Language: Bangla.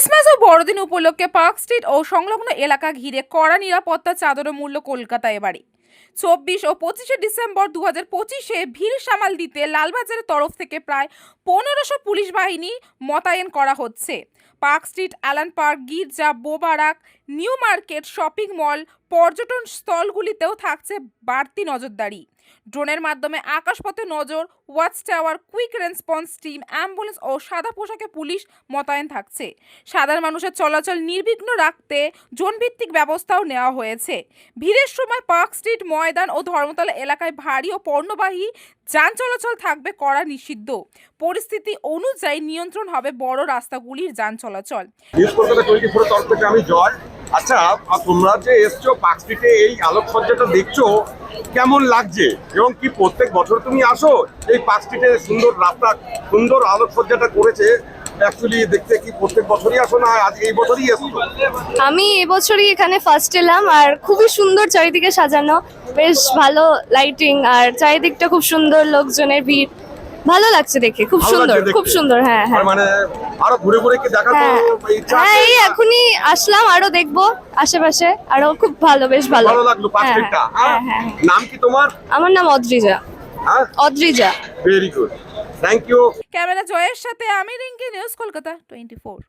ক্রিসমাস ও বড়দিন উপলক্ষে পার্ক স্ট্রিট ও সংলগ্ন এলাকা ঘিরে কড়া নিরাপত্তা চাদরে মূল্য কলকাতা এবারে 24 ও 25শে ডিসেম্বর 2025-এ ভিড় সামাল দিতে লালবাজারের তরফ থেকে প্রায় 1500 পুলিশ বাহিনী মোতায়েন করা হচ্ছে। পার্ক স্ট্রিট, অ্যালান পার্ক, গির্জা, বোবারাক, নিউ মার্কেট, শপিং মল, পর্যটন স্থলগুলিতেও থাকছে বাড়তি নজরদারি। ড্রোনের মাধ্যমে আকাশপথে নজর, watch tower, quick response team, ambulance ও সাদা পোশাকে পুলিশ মোতায়েন থাকছে। সাধারণ মানুষের চলাচল নির্বিঘ্ন রাখতে জোনভিত্তিক ব্যবস্থাও নেওয়া হয়েছে। ভিড়ের সময় পার্ক স্ট্রিট, ময়দান ও ধর্মতলা এলাকায় ভারী ও পণ্যবাহী যান চলাচল থাকবে কড়া নিষিদ্ধ। পরিস্থিতি অনুযায়ী নিয়ন্ত্রণ হবে বড় রাস্তাগুলির যান চলাচল। আমি জয়। আচ্ছা, তোমরা যে এসছো পার্ক স্ট্রিটে, এই আলোকসজ্জাটা দেখছো কেমন লাগছে এবং কি প্রত্যেক বছর তুমি আসো এই পার্ক স্ট্রিটে? সুন্দর রাস্তা, সুন্দর আলোকসজ্জাটা করেছে, অ্যাকচুয়ালি দেখতে কি প্রত্যেক বছরই আসো না আজ এই বছরই এসছো? আমি এবছরই এখানে ফার্স্ট এলাম, আর খুবই সুন্দর চারিদিকে সাজানো, বেশ ভালো লাইটিং, আর চারিদিকটা খুব সুন্দর, লোকজনের ভিড় ভালো লাগছে দেখে, খুব সুন্দর, খুব সুন্দর। হ্যাঁ হ্যাঁ, মানে আরো ঘুরে ঘুরে কি দেখা তো ইচ্ছা আছে? হ্যাঁ, এই এখনই আসলাম, আরো দেখবো আশেপাশে, আরো খুব ভালো, বেশ ভালো লাগলো পার্ক স্ট্রিটটা। নাম কি তোমার? আমার নাম Adrija. Adrija. Very good, thank you. Camera জয়ের সাথে আমি রিঙ্কি, নিউজ কলকাতা 24।